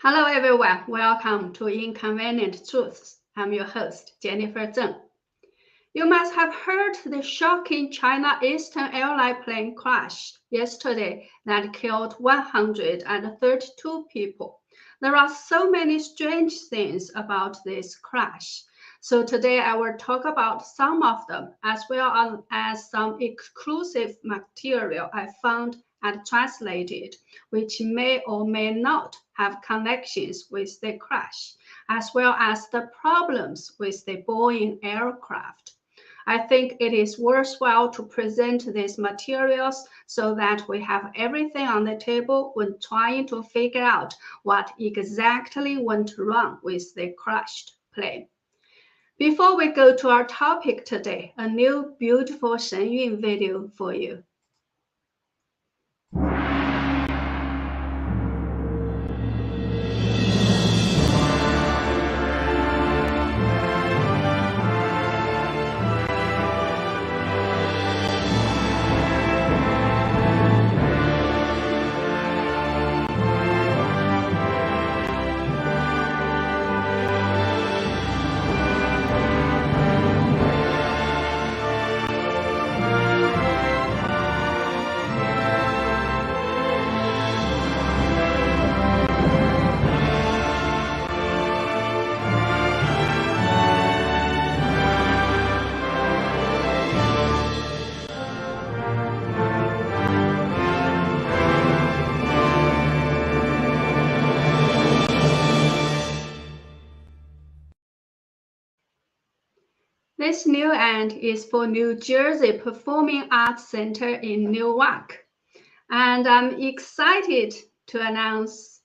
Hello everyone, welcome to Inconvenient Truths. I'm your host, Jennifer Zheng. You must have heard the shocking China Eastern Airlines plane crash yesterday that killed 132 people. There are so many strange things about this crash. So today I will talk about some of them as well as some exclusive material I found and translated, which may or may not have connections with the crash, as well as the problems with the Boeing aircraft. I think it is worthwhile to present these materials so that we have everything on the table when trying to figure out what exactly went wrong with the crashed plane. Before we go to our topic today, a new beautiful Shen Yun video for you. This new ad is for New Jersey Performing Arts Center in Newark. And I'm excited to announce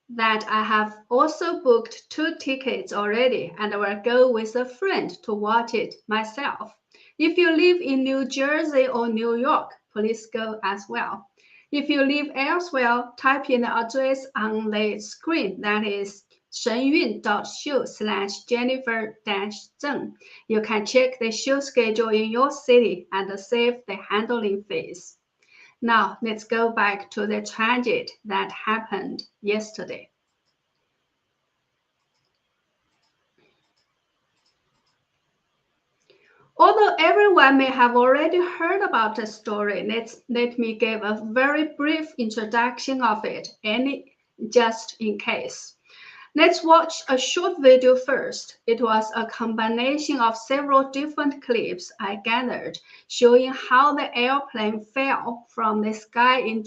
that I have also booked 2 tickets already and I will go with a friend to watch it myself. If you live in New Jersey or New York, please go as well. If you live elsewhere, type in the address on the screen, that is shenyun.show/Jennifer-Zheng. You can check the show schedule in your city and save the handling fees. Now, let's go back to the tragedy that happened yesterday. Although everyone may have already heard about the story, let me give a very brief introduction of it, just in case. Let's watch a short video first. It was a combination of several different clips I gathered showing how the airplane fell from the sky in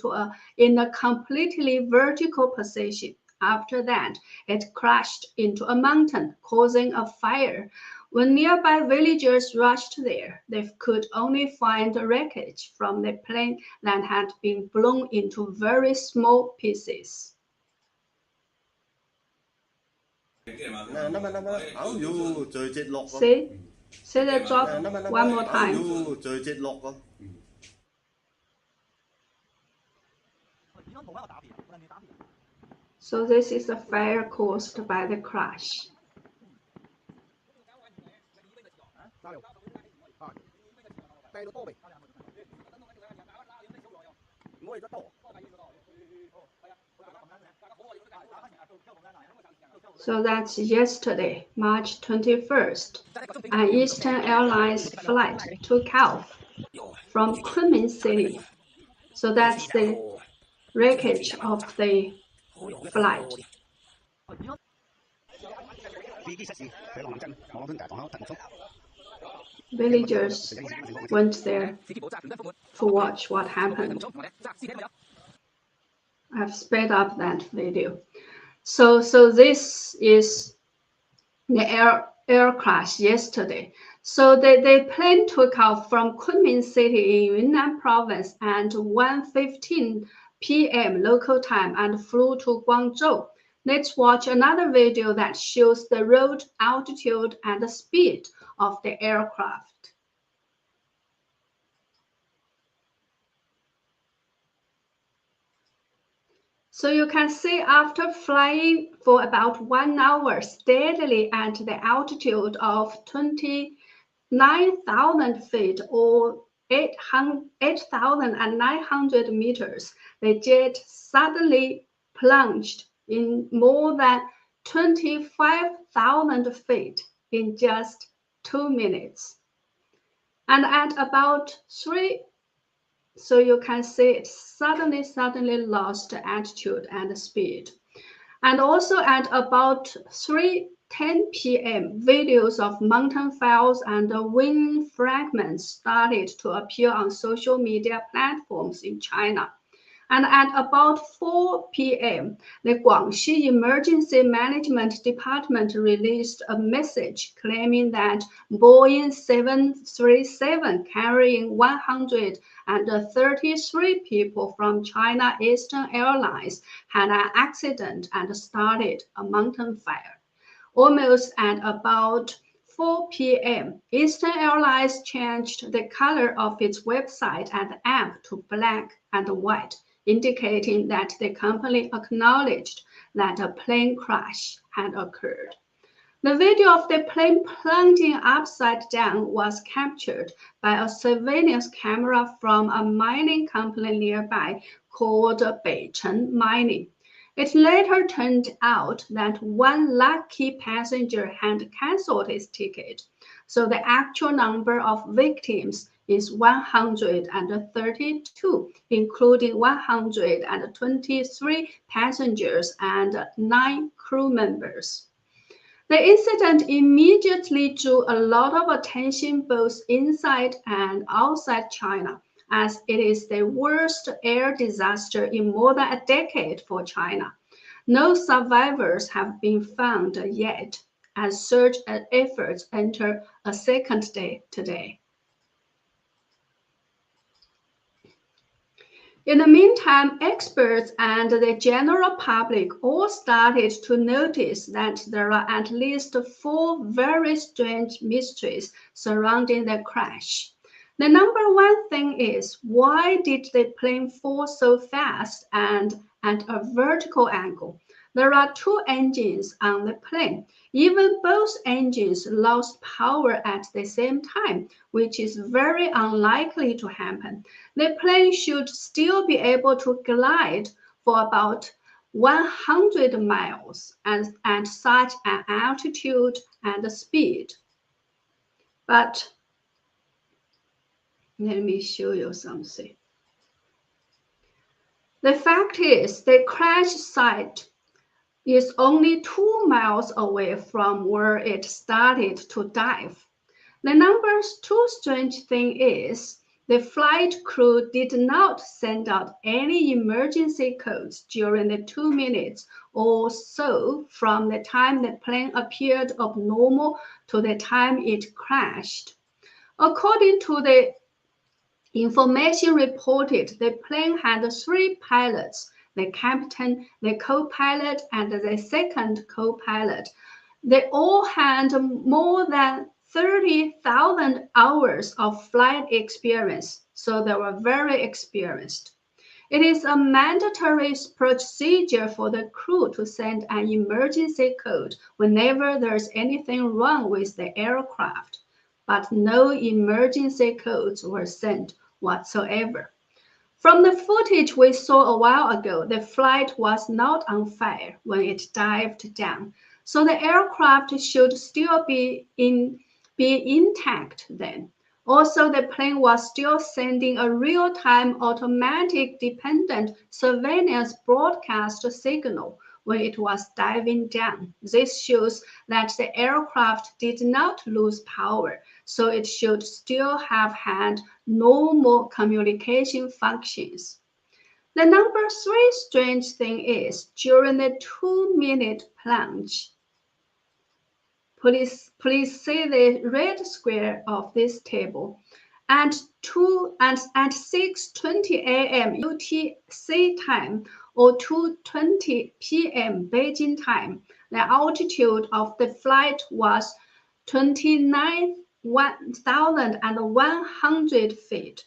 a completely vertical position. After that, it crashed into a mountain, causing a fire. When nearby villagers rushed there, they could only find the wreckage from the plane that had been blown into very small pieces. See? Say the drop one more time. So this is a fire caused by the crash. So that's yesterday, March 21st. An Eastern Airlines flight took off from Kunming City. So that's the wreckage of the flight. Villagers went there to watch what happened. I've sped up that video. So this is the air crash yesterday. So the plane took off from Kunming City in Yunnan province at 1:15 p.m. local time and flew to Guangzhou. Let's watch another video that shows the road altitude and the speed of the aircraft. So you can see after flying for about 1 hour steadily at the altitude of 29,000 feet or 8,900 meters, the jet suddenly plunged in more than 25,000 feet in just 2 minutes. And at about 3, so you can see it suddenly lost altitude and speed. And also at about 3:10 p.m., videos of mountain falls and wind fragments started to appear on social media platforms in China. And at about 4 p.m., the Guangxi Emergency Management Department released a message claiming that Boeing 737 carrying 133 people from China Eastern Airlines had an accident and started a mountain fire. Almost at about 4 p.m., Eastern Airlines changed the color of its website and app to black and white, indicating that the company acknowledged that a plane crash had occurred. The video of the plane plunging upside down was captured by a surveillance camera from a mining company nearby called Beicheng Mining. It later turned out that one lucky passenger had canceled his ticket, so the actual number of victims is 132, including 123 passengers and 9 crew members. The incident immediately drew a lot of attention both inside and outside China, as it is the worst air disaster in more than a decade for China. No survivors have been found yet, as search efforts enter a second day today. In the meantime, experts and the general public all started to notice that there are at least 4 very strange mysteries surrounding the crash. The number one thing is, why did the plane fall so fast and at a vertical angle? There are 2 engines on the plane. Even both engines lost power at the same time, which is very unlikely to happen. The plane should still be able to glide for about 100 miles at such an altitude and speed. But let me show you something. The fact is, the crash site is only 2 miles away from where it started to dive. The number 2 strange thing is, the flight crew did not send out any emergency codes during the 2 minutes or so from the time the plane appeared abnormal to the time it crashed. According to the information reported, the plane had 3 pilots: the captain, the co-pilot, and the second co-pilot. They all had more than 30,000 hours of flight experience, so they were very experienced. It is a mandatory procedure for the crew to send an emergency code whenever there's anything wrong with the aircraft, but no emergency codes were sent whatsoever. From the footage we saw a while ago, the flight was not on fire when it dived down, so the aircraft should still be intact then. Also, the plane was still sending a real-time automatic dependent surveillance broadcast signal when it was diving down. This shows that the aircraft did not lose power, so it should still have had normal communication functions. The number 3 strange thing is, during the 2-minute plunge, please see the red square of this table. At 6:20 a.m. UTC time or 2:20 p.m. Beijing time, the altitude of the flight was 29,100 feet.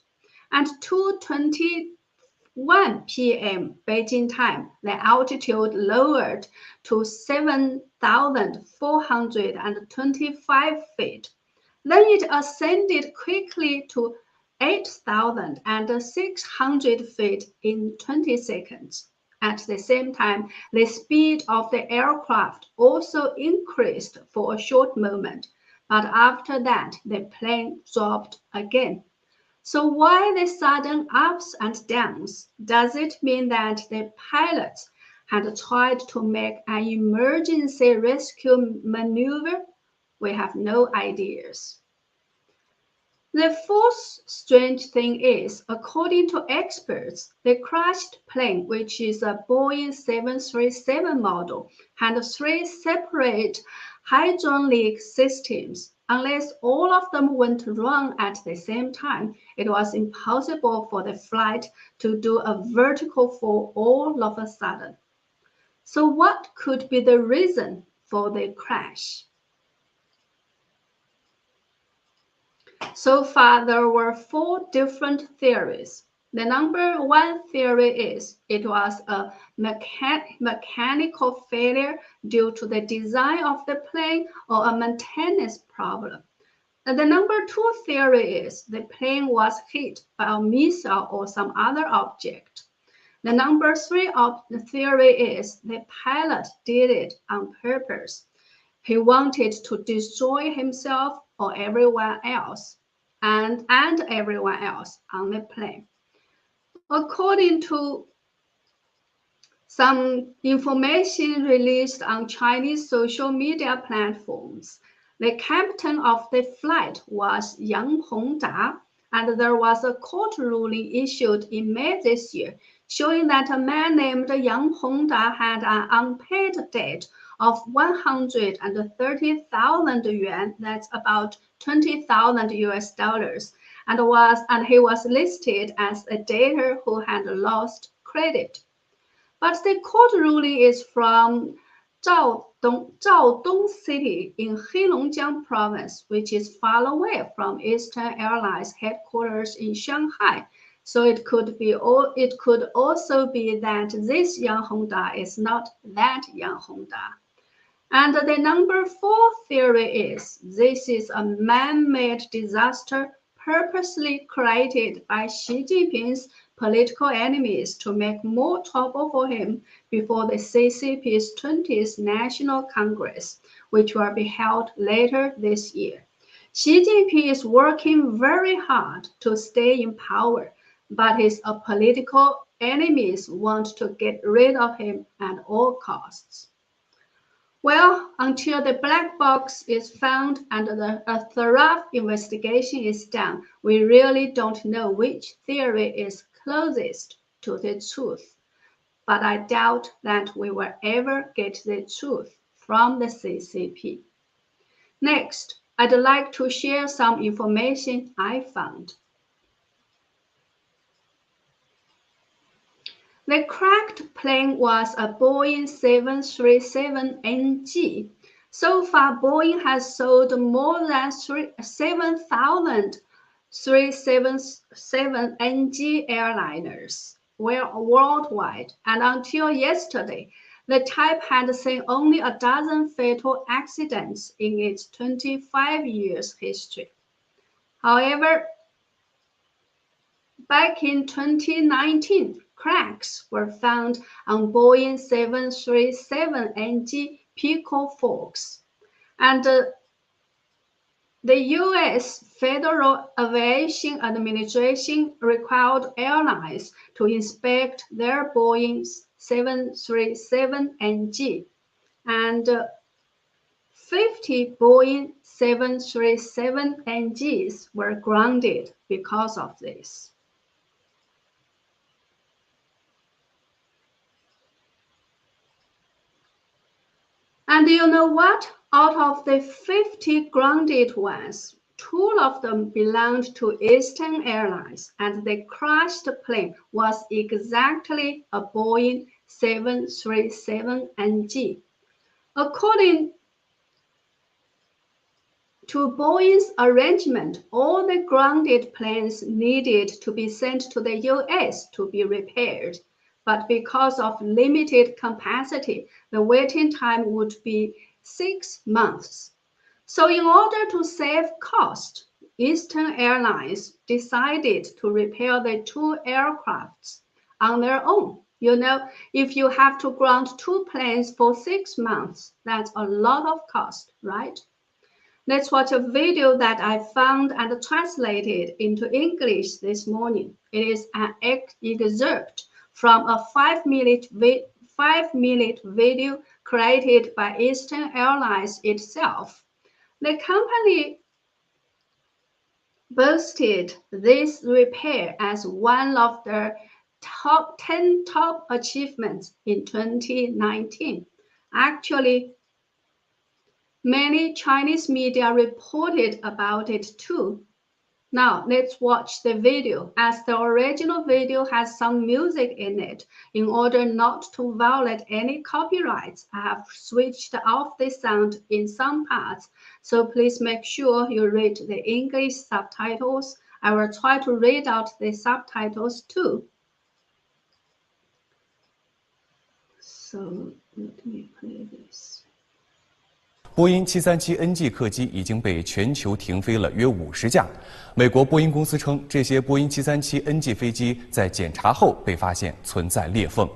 At 2:21 p.m. Beijing time, the altitude lowered to 7,425 feet. Then it ascended quickly to 8,600 feet in 20 seconds. At the same time, the speed of the aircraft also increased for a short moment, but after that, the plane dropped again. So why the sudden ups and downs? Does it mean that the pilots had tried to make an emergency rescue maneuver? We have no ideas. The fourth strange thing is, according to experts, the crashed plane, which is a Boeing 737 model, had 3 separate hydraulic systems. Unless all of them went wrong at the same time, it was impossible for the flight to do a vertical fall all of a sudden. So what could be the reason for the crash? So far, there were 4 different theories. The number 1 theory is it was a mechanical failure due to the design of the plane or a maintenance problem. And the number 2 theory is the plane was hit by a missile or some other object. The number 3 theory is the pilot did it on purpose. He wanted to destroy himself or everyone else and everyone else on the plane. According to some information released on Chinese social media platforms, the captain of the flight was Yang Hongda, and there was a court ruling issued in May this year showing that a man named Yang Hongda had an unpaid debt of 130,000 yuan, that's about 20,000 US dollars, and he was listed as a debtor who had lost credit. But the court ruling is from Zhaodong City in Heilongjiang province, which is far away from Eastern Airlines headquarters in Shanghai. So it could also be that this Yang Hongda is not that Yang Hongda. And the number 4 theory is this is a man-made disaster purposely created by Xi Jinping's political enemies to make more trouble for him before the CCP's 20th National Congress, which will be held later this year. Xi Jinping is working very hard to stay in power, but his political enemies want to get rid of him at all costs. Well, until the black box is found and a thorough investigation is done, we really don't know which theory is closest to the truth. But I doubt that we will ever get the truth from the CCP. Next, I'd like to share some information I found. The cracked plane was a Boeing 737NG. So far, Boeing has sold more than 7,000 377NG airliners worldwide, and until yesterday, the type had seen only a dozen fatal accidents in its 25 years history. However, back in 2019, cracks were found on Boeing 737NG Pico forks, and the U.S. Federal Aviation Administration required airlines to inspect their Boeing 737NG, and 50 Boeing 737NGs were grounded because of this. And you know what? Out of the 50 grounded ones, 2 of them belonged to Eastern Airlines, and the crashed plane was exactly a Boeing 737NG. According to Boeing's arrangement, all the grounded planes needed to be sent to the US to be repaired. But because of limited capacity, the waiting time would be 6 months. So in order to save cost, Eastern Airlines decided to repair the 2 aircrafts on their own. You know, if you have to ground 2 planes for 6 months, that's a lot of cost, right? Let's watch a video that I found and translated into English this morning. It is an excerpt from a 5-minute video created by Eastern Airlines itself. The company boasted this repair as one of their top 10 top achievements in 2019. Actually, many Chinese media reported about it too. Now, let's watch the video, as the original video has some music in it. In order not to violate any copyrights, I have switched off the sound in some parts, so please make sure you read the English subtitles. I will try to read out the subtitles too. So, let me play this. 波音737NG 客机已经被全球停飞了约50架。美国波音公司称，这些波音737NG 飞机在检查后被发现存在裂缝。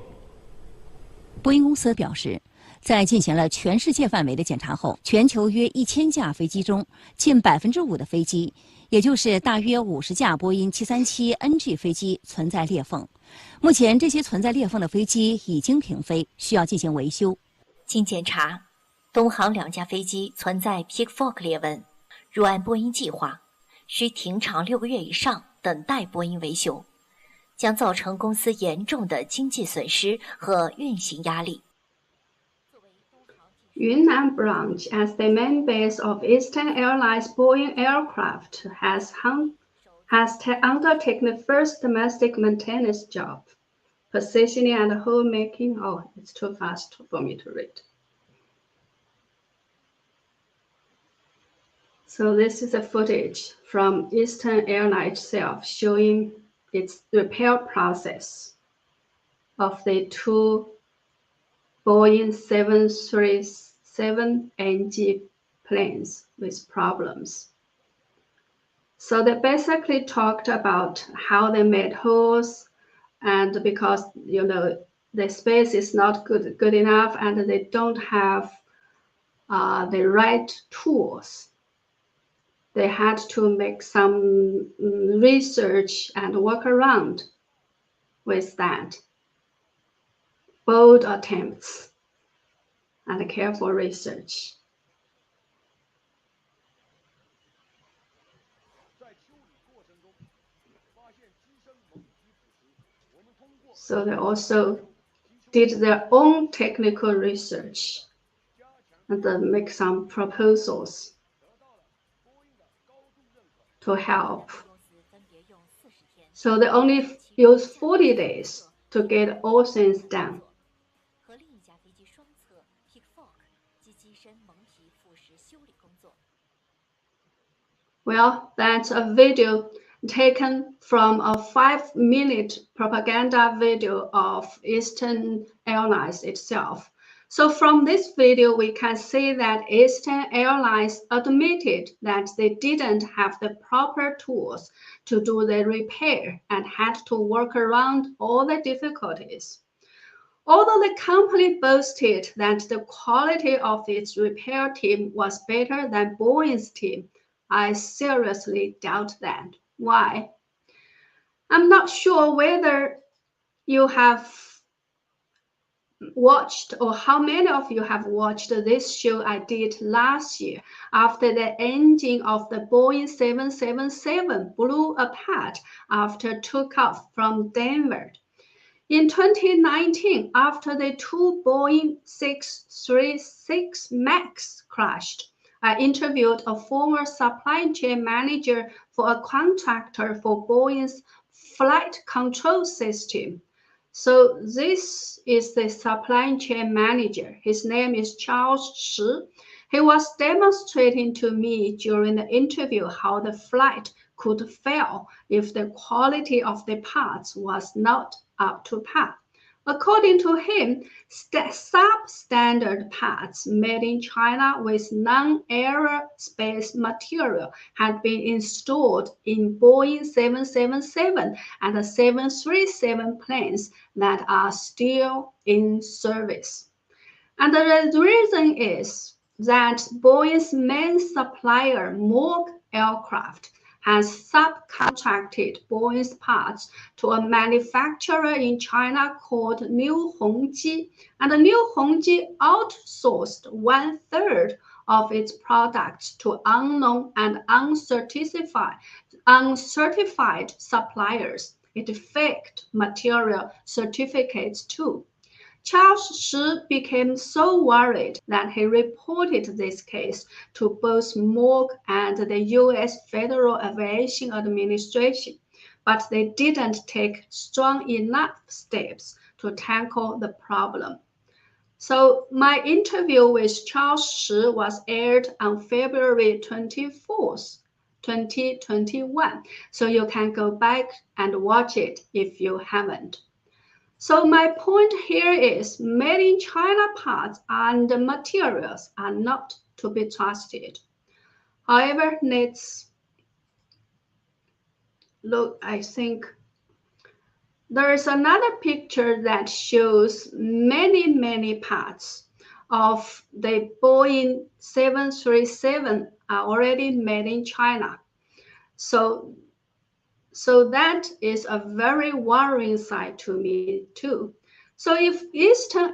波音公司表示，在进行了全世界范围的检查后，全球约1000架飞机中，近5%的飞机，也就是大约50架波音737NG 飞机存在裂缝。目前，这些存在裂缝的飞机已经停飞，需要进行维修。经检查，东航2架飞机存在 Peak Fork 裂纹，如按波音计划，需停场6个月以上，等待波音维修，将造成公司严重的经济损失和运行压力。Yunnan branch, as the main base of Eastern Airlines Boeing aircraft, has undertaken the first domestic maintenance job. Positioning and hole making. Oh, it's too fast for me to read. So this is a footage from Eastern Airlines itself showing its repair process of the 2 Boeing 737NG planes with problems. So they basically talked about how they made holes, and because the space is not good enough and they don't have the right tools, they had to make some research and work around with that. Bold attempts and careful research. So they also did their own technical research and then make some proposals to help. So they only used 40 days to get all things done. Well, that's a video taken from a 5-minute propaganda video of Eastern Airlines itself. So from this video, we can see that Eastern Airlines admitted that they didn't have the proper tools to do the repair and had to work around all the difficulties. Although the company boasted that the quality of its repair team was better than Boeing's team, I seriously doubt that. Why? I'm not sure whether you have watched or how many of you have watched this show I did last year after the engine of the Boeing 777 blew apart after it took off from Denver. In 2019, after the 2 Boeing 636 MAX crashed, I interviewed a former supply chain manager for a contractor for Boeing's flight control system. So this is the supply chain manager. His name is Charles Shi. He was demonstrating to me during the interview how the flight could fail if the quality of the parts was not up to par. According to him, substandard parts made in China with non-aerospace material had been installed in Boeing 777 and 737 planes that are still in service. And the reason is that Boeing's main supplier, Moog Aircraft, has subcontracted Boeing's parts to a manufacturer in China called New Hongji, and New Hongji outsourced 1/3 of its products to unknown and uncertified suppliers. It faked material certificates too. Charles Shi became so worried that he reported this case to both Moog and the U.S. Federal Aviation Administration, but they didn't take strong enough steps to tackle the problem. So my interview with Charles Shi was aired on February 24th, 2021. So you can go back and watch it if you haven't. So my point here is made in China parts and materials are not to be trusted. However, let's look, I think there is another picture that shows many parts of the Boeing 737 are already made in China. So that is a very worrying side to me too. So if Eastern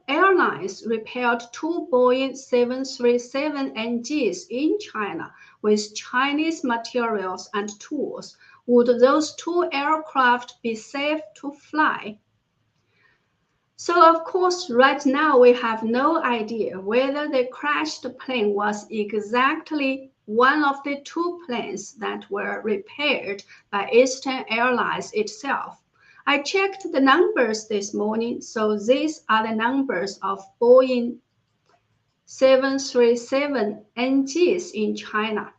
Airlines repaired 2 Boeing 737 NGs in China with Chinese materials and tools, would those 2 aircraft be safe to fly? So of course, right now we have no idea whether the crashed plane was exactly one of the 2 planes that were repaired by Eastern Airlines itself. I checked the numbers this morning, so these are the numbers of Boeing 737 NGs in China.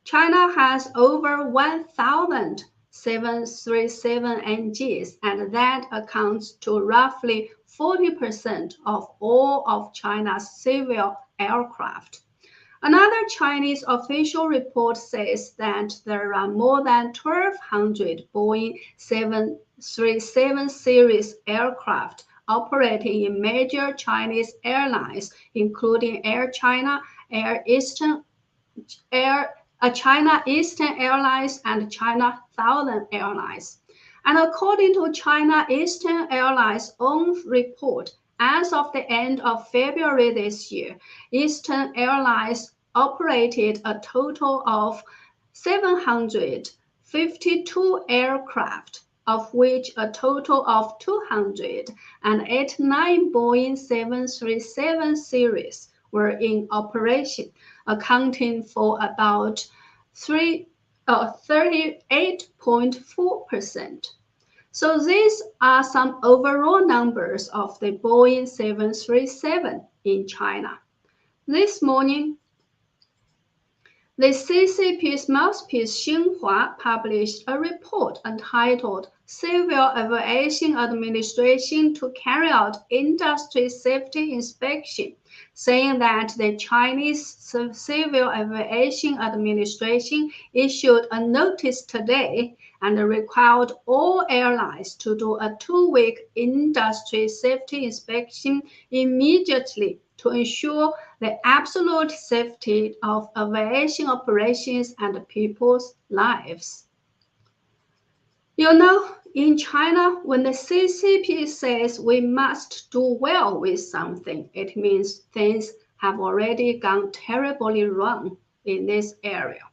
China has over 1,000 737 NGs, and that accounts to roughly 40% of all of China's civil aircraft. Another Chinese official report says that there are more than 1,200 Boeing 737 series aircraft operating in major Chinese airlines, including Air China, China Eastern Airlines, and China Southern Airlines. And according to China Eastern Airlines' own report, as of the end of February this year, Eastern Airlines operated a total of 752 aircraft, of which a total of 289 Boeing 737 series were in operation, accounting for about 38.4%. So these are some overall numbers of the Boeing 737 in China. This morning, the CCP's mouthpiece Xinhua published a report entitled Civil Aviation Administration to Carry Out Industry Safety Inspection, saying that the Chinese Civil Aviation Administration issued a notice today and required all airlines to do a 2-week industry safety inspection immediately to ensure the absolute safety of aviation operations and people's lives. You know, in China, when the CCP says we must do well with something, it means things have already gone terribly wrong in this area.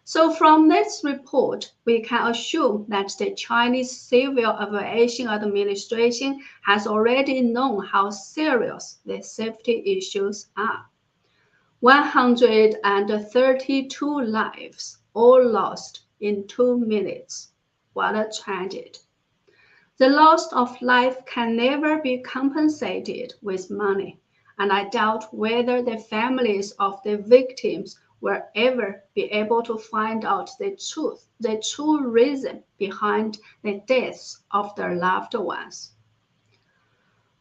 So from this report, we can assume that the Chinese Civil Aviation Administration has already known how serious the safety issues are. 132 lives, all lost in 2 minutes. What a tragedy. The loss of life can never be compensated with money, and I doubt whether the families of the victims will ever be able to find out the true reason behind the deaths of their loved ones.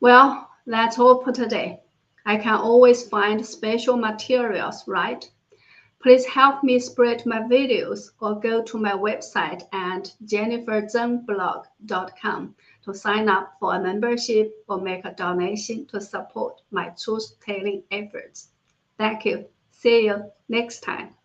Well, that's all for today. I can always find special materials, right? Please help me spread my videos or go to my website at jenniferzhenblog.com to sign up for a membership or make a donation to support my truth-telling efforts. Thank you. See you next time.